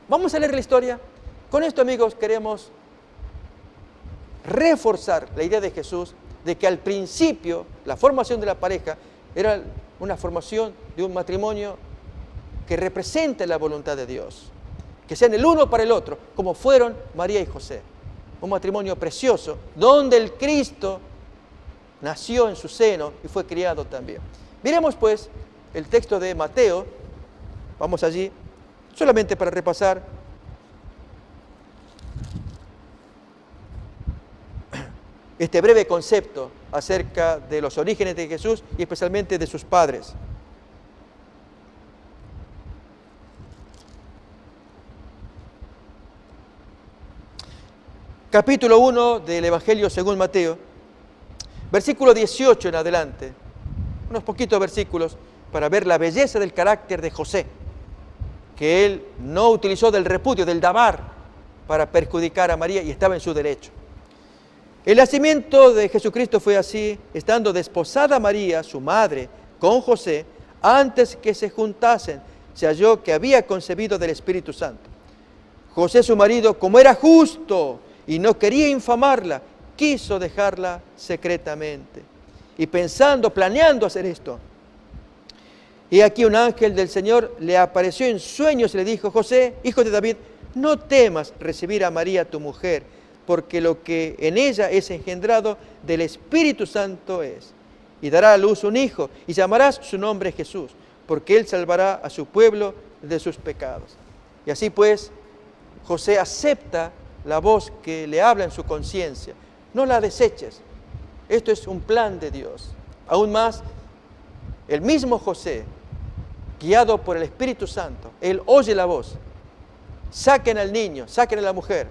Vamos a leer la historia. Con esto, amigos, queremos reforzar la idea de Jesús de que al principio la formación de la pareja era una formación de un matrimonio que represente la voluntad de Dios, que sean el uno para el otro, como fueron María y José. Un matrimonio precioso, donde el Cristo nació en su seno y fue criado también. Miremos pues el texto de Mateo, vamos allí, solamente para repasar. Este breve concepto acerca de los orígenes de Jesús y especialmente de sus padres. capítulo 1 del Evangelio según Mateo, versículo 18 en adelante, unos poquitos versículos para ver la belleza del carácter de José, que él no utilizó del repudio, del dabar, para perjudicar a María y estaba en su derecho. El nacimiento de Jesucristo fue así, estando desposada María, su madre, con José, antes que se juntasen, se halló que había concebido del Espíritu Santo. José, su marido, como era justo y no quería infamarla, quiso dejarla secretamente. Y pensando, planeando hacer esto, y aquí un ángel del Señor le apareció en sueños y le dijo: José, hijo de David, no temas recibir a María tu mujer, porque lo que en ella es engendrado del Espíritu Santo es. Y dará a luz un hijo, y llamarás su nombre Jesús, porque él salvará a su pueblo de sus pecados. Y así pues, José acepta la voz que le habla en su conciencia. No la deseches. Esto es un plan de Dios. Aún más, el mismo José, guiado por el Espíritu Santo, él oye la voz. Saquen al niño, saquen a la mujer.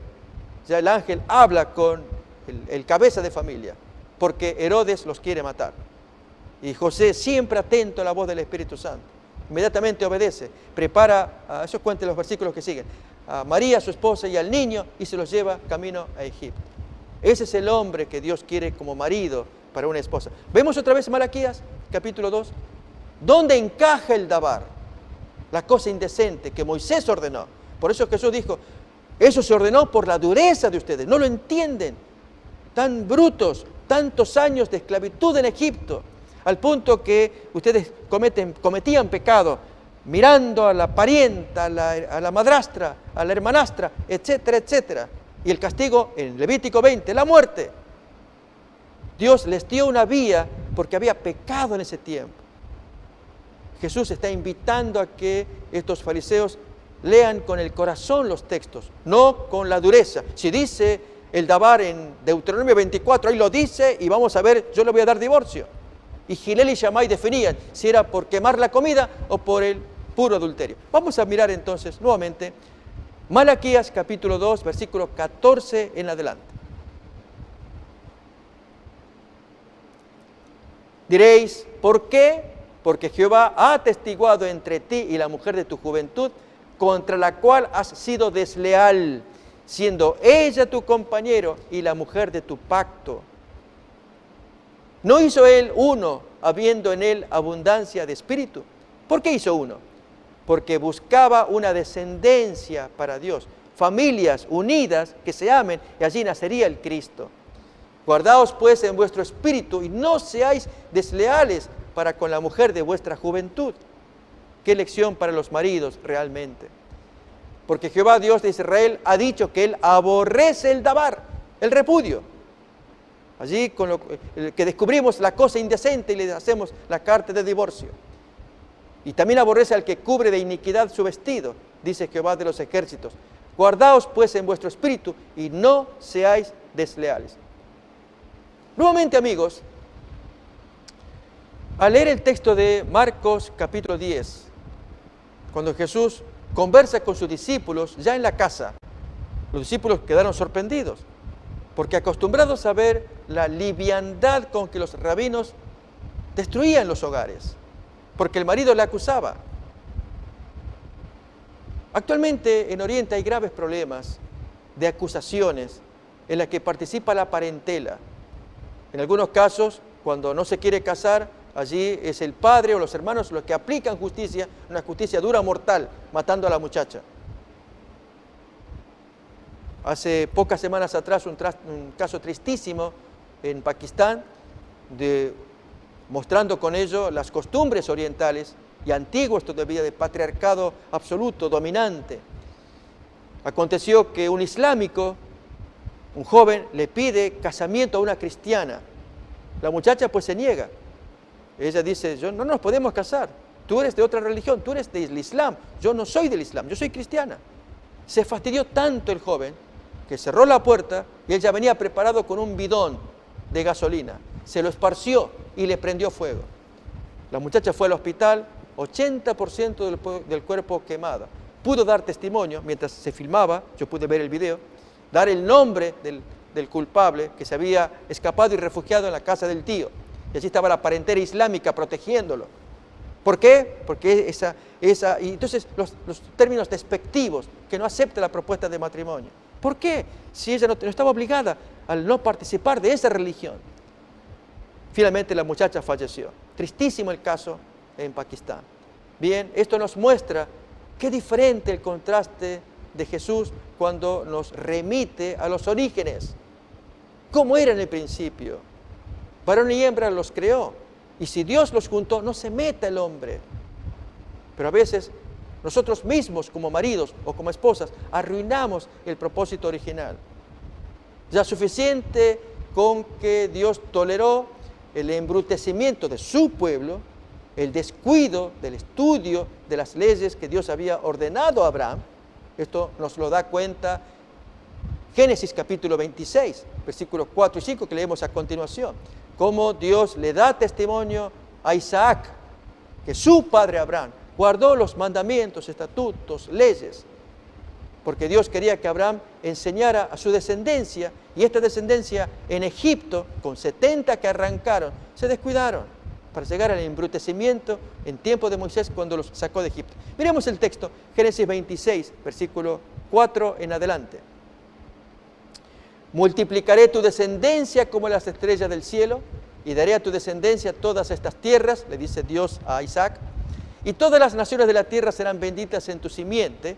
Ya el ángel habla con el cabeza de familia, porque Herodes los quiere matar. Y José, siempre atento a la voz del Espíritu Santo, inmediatamente obedece, prepara, eso cuenta los versículos que siguen, a María, su esposa, y al niño, y se los lleva camino a Egipto. Ese es el hombre que Dios quiere como marido para una esposa. Vemos otra vez Malaquías, capítulo 2, ¿dónde encaja el dabar? La cosa indecente que Moisés ordenó. Por eso Jesús dijo, eso se ordenó por la dureza de ustedes, no lo entienden. Tan brutos, tantos años de esclavitud en Egipto, al punto que ustedes cometían pecado, mirando a la parienta, a la madrastra, a la hermanastra, etcétera, etcétera. Y el castigo en Levítico 20, la muerte. Dios les dio una vía porque había pecado en ese tiempo. Jesús está invitando a que estos fariseos lean con el corazón los textos, no con la dureza. Si dice el dabar en Deuteronomio 24, ahí lo dice y vamos a ver, yo le voy a dar divorcio. Y Gilel y Shammai definían si era por quemar la comida o por el puro adulterio. Vamos a mirar entonces nuevamente Malaquías capítulo 2, versículo 14 en adelante. Diréis, ¿por qué? Porque Jehová ha atestiguado entre ti y la mujer de tu juventud, contra la cual has sido desleal, siendo ella tu compañero y la mujer de tu pacto. ¿No hizo él uno, habiendo en él abundancia de espíritu? ¿Por qué hizo uno? Porque buscaba una descendencia para Dios, familias unidas que se amen, y allí nacería el Cristo. Guardaos pues en vuestro espíritu y no seáis desleales para con la mujer de vuestra juventud. ¿Qué lección para los maridos realmente? Porque Jehová Dios de Israel ha dicho que Él aborrece el dabar, el repudio. Allí con lo que descubrimos la cosa indecente y le hacemos la carta de divorcio. Y también aborrece al que cubre de iniquidad su vestido, dice Jehová de los ejércitos. Guardaos pues en vuestro espíritu y no seáis desleales. Nuevamente, amigos, al leer el texto de Marcos capítulo 10, cuando Jesús conversa con sus discípulos ya en la casa, los discípulos quedaron sorprendidos, porque acostumbrados a ver la liviandad con que los rabinos destruían los hogares, porque el marido le acusaba. Actualmente en Oriente hay graves problemas de acusaciones en las que participa la parentela. En algunos casos, cuando no se quiere casar, allí es el padre o los hermanos los que aplican justicia, una justicia dura, mortal, matando a la muchacha. Hace pocas semanas atrás un caso tristísimo en Pakistán, mostrando con ello las costumbres orientales y antiguas todavía de patriarcado absoluto, dominante. Aconteció que un islámico, un joven, le pide casamiento a una cristiana. La muchacha pues se niega. Ella dice, no nos podemos casar, tú eres de otra religión, tú eres del Islam, yo no soy del Islam, yo soy cristiana. Se fastidió tanto el joven que cerró la puerta y él ya venía preparado con un bidón de gasolina. Se lo esparció y le prendió fuego. La muchacha fue al hospital, 80% del cuerpo quemado. Pudo dar testimonio mientras se filmaba, yo pude ver el video, dar el nombre del culpable que se había escapado y refugiado en la casa del tío. Y allí estaba la parentela islámica protegiéndolo. ¿Por qué? Porque y entonces los términos despectivos, que no acepta la propuesta de matrimonio. ¿Por qué? Si ella no estaba obligada al no participar de esa religión. Finalmente la muchacha falleció. Tristísimo el caso en Pakistán. Bien, esto nos muestra qué diferente el contraste de Jesús cuando nos remite a los orígenes. ¿Cómo era en el principio? Varón y hembra los creó. Y si Dios los juntó, no se meta el hombre. Pero a veces nosotros mismos como maridos o como esposas arruinamos el propósito original. Ya suficiente con que Dios toleró el embrutecimiento de su pueblo, el descuido del estudio de las leyes que Dios había ordenado a Abraham. Esto nos lo da cuenta Génesis capítulo 26, versículos 4 y 5 que leemos a continuación. Cómo Dios le da testimonio a Isaac, que su padre Abraham guardó los mandamientos, estatutos, leyes, porque Dios quería que Abraham enseñara a su descendencia, y esta descendencia en Egipto, con 70 que arrancaron, se descuidaron para llegar al embrutecimiento en tiempo de Moisés cuando los sacó de Egipto. Miremos el texto, Génesis 26, versículo 4 en adelante. Multiplicaré tu descendencia como las estrellas del cielo, y daré a tu descendencia todas estas tierras, le dice Dios a Isaac, y todas las naciones de la tierra serán benditas en tu simiente,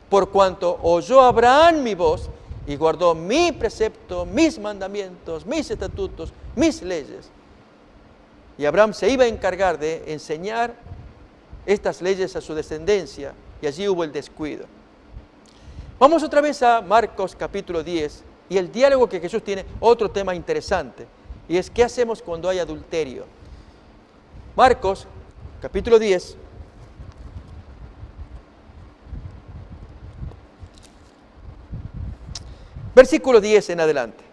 por cuanto oyó Abraham mi voz y guardó mi precepto, mis mandamientos, mis estatutos, mis leyes. Y Abraham se iba a encargar de enseñar estas leyes a su descendencia, y allí hubo el descuido. Vamos otra vez a Marcos capítulo 10 y el diálogo que Jesús tiene, otro tema interesante, y es ¿qué hacemos cuando hay adulterio? Marcos capítulo 10, versículo 10 en adelante.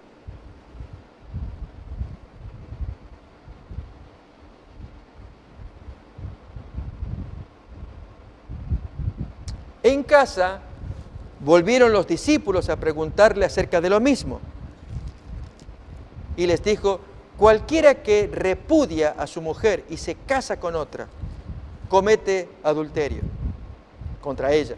En casa volvieron los discípulos a preguntarle acerca de lo mismo. Y les dijo, cualquiera que repudia a su mujer y se casa con otra, comete adulterio contra ella.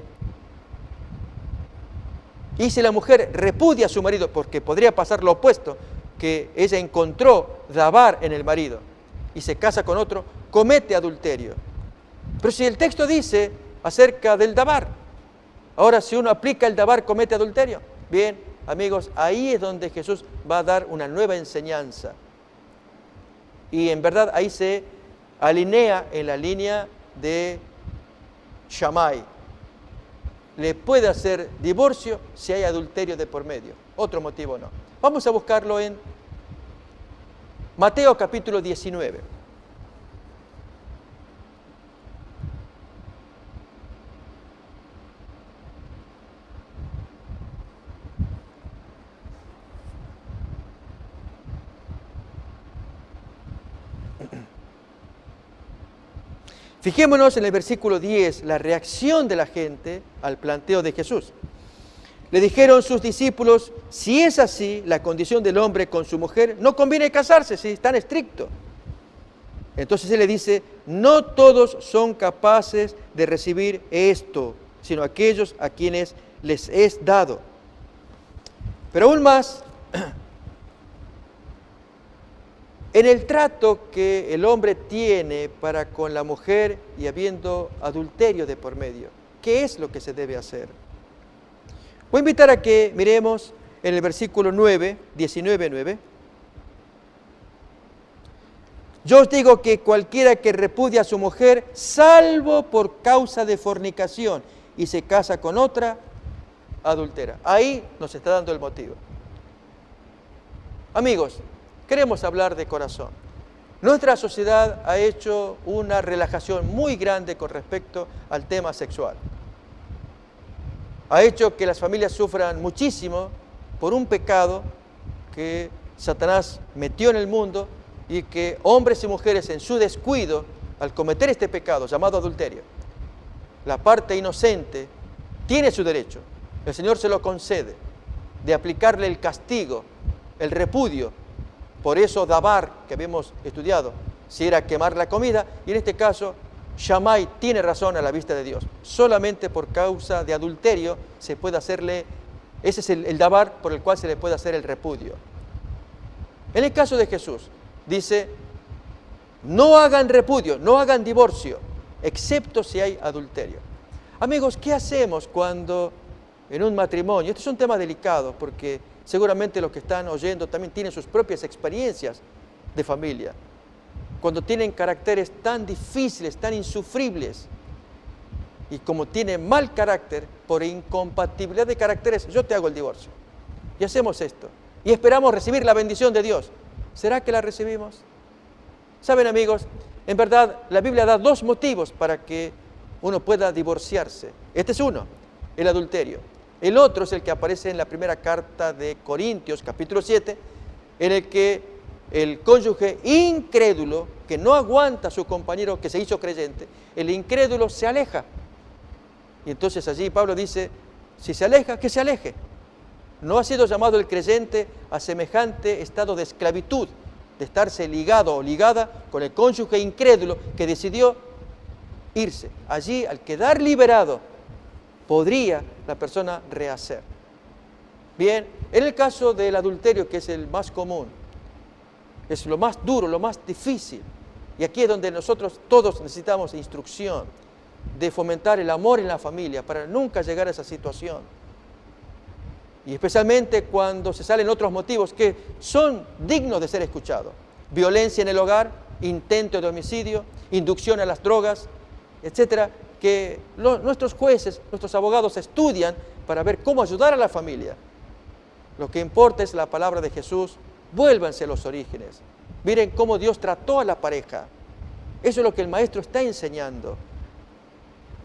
Y si la mujer repudia a su marido, porque podría pasar lo opuesto, que ella encontró dabar en el marido y se casa con otro, comete adulterio. Pero si el texto dice acerca del dabar, ahora si uno aplica el dabar, comete adulterio. Bien, amigos, ahí es donde Jesús va a dar una nueva enseñanza. Y en verdad ahí se alinea en la línea de Shammai. Le puede hacer divorcio si hay adulterio de por medio. Otro motivo no. Vamos a buscarlo en Mateo capítulo 19. Fijémonos en el versículo 10, la reacción de la gente al planteo de Jesús. Le dijeron sus discípulos, si es así la condición del hombre con su mujer, no conviene casarse, si es tan estricto. Entonces él le dice, no todos son capaces de recibir esto, sino aquellos a quienes les es dado. Pero aún más, en el trato que el hombre tiene para con la mujer y habiendo adulterio de por medio, ¿qué es lo que se debe hacer? Voy a invitar a que miremos en el versículo 9, 19:9. Yo os digo que cualquiera que repudia a su mujer, salvo por causa de fornicación, y se casa con otra, adultera. Ahí nos está dando el motivo. Amigos, queremos hablar de corazón. Nuestra sociedad ha hecho una relajación muy grande con respecto al tema sexual. Ha hecho que las familias sufran muchísimo por un pecado que Satanás metió en el mundo y que hombres y mujeres en su descuido, al cometer este pecado llamado adulterio, la parte inocente tiene su derecho. El Señor se lo concede. de aplicarle el castigo, el repudio. Por eso dabar, que habíamos estudiado, si era quemar la comida, y en este caso Shammai tiene razón a la vista de Dios. Solamente por causa de adulterio se puede hacerle, ese es el dabar por el cual se le puede hacer el repudio. En el caso de Jesús, dice, no hagan repudio, no hagan divorcio, excepto si hay adulterio. Amigos, ¿qué hacemos cuando en un matrimonio? Este es un tema delicado porque seguramente los que están oyendo también tienen sus propias experiencias de familia. Cuando tienen caracteres tan difíciles, tan insufribles, y como tienen mal carácter, por incompatibilidad de caracteres, yo te hago el divorcio. Y hacemos esto. Y esperamos recibir la bendición de Dios. ¿Será que la recibimos? Saben, amigos, en verdad la Biblia da dos motivos para que uno pueda divorciarse. Este es uno, el adulterio. El otro es el que aparece en la primera carta de Corintios, capítulo 7, en el que el cónyuge incrédulo, que no aguanta a su compañero que se hizo creyente, el incrédulo se aleja. Y entonces allí Pablo dice, si se aleja, que se aleje. No ha sido llamado el creyente a semejante estado de esclavitud, de estarse ligado o ligada con el cónyuge incrédulo que decidió irse. Allí, al quedar liberado, podría la persona rehacer. Bien, en el caso del adulterio, que es el más común, es lo más duro, lo más difícil, y aquí es donde nosotros todos necesitamos instrucción de fomentar el amor en la familia para nunca llegar a esa situación. Y especialmente cuando se salen otros motivos que son dignos de ser escuchados. Violencia en el hogar, intento de homicidio, inducción a las drogas, etcétera, que nuestros jueces, nuestros abogados estudian para ver cómo ayudar a la familia. Lo que importa es la palabra de Jesús, vuélvanse a los orígenes. Miren cómo Dios trató a la pareja. Eso es lo que el maestro está enseñando.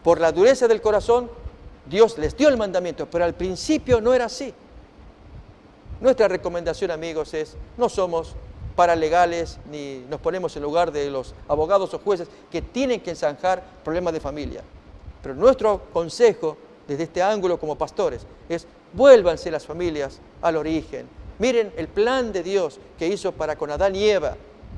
Por la dureza del corazón, Dios les dio el mandamiento, pero al principio no era así. Nuestra recomendación, amigos, es, no somos paralegales ni nos ponemos en lugar de los abogados o jueces que tienen que zanjar problemas de familia. Pero nuestro consejo, desde este ángulo como pastores, es vuélvanse las familias al origen. Miren el plan de Dios que hizo para con Adán y Eva.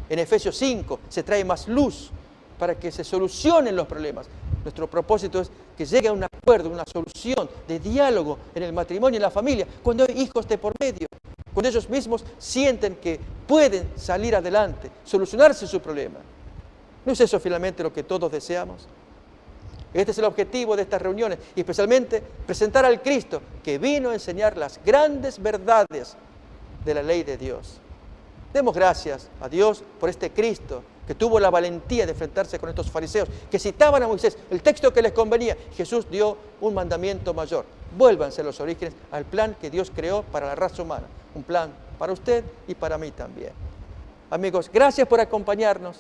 En Efesios 5 se trae más luz para que se solucionen los problemas. Nuestro propósito es que llegue a un acuerdo, una solución de diálogo en el matrimonio, en la familia, cuando hay hijos de por medio, cuando ellos mismos sienten que pueden salir adelante, solucionarse su problema. ¿No es eso finalmente lo que todos deseamos? Este es el objetivo de estas reuniones, y especialmente presentar al Cristo que vino a enseñar las grandes verdades de la ley de Dios. Demos gracias a Dios por este Cristo que tuvo la valentía de enfrentarse con estos fariseos que citaban a Moisés, el texto que les convenía. Jesús dio un mandamiento mayor. Vuélvanse a los orígenes, al plan que Dios creó para la raza humana. Un plan para usted y para mí también. Amigos, gracias por acompañarnos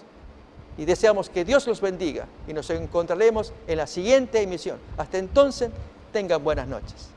y deseamos que Dios los bendiga y nos encontraremos en la siguiente emisión. Hasta entonces, tengan buenas noches.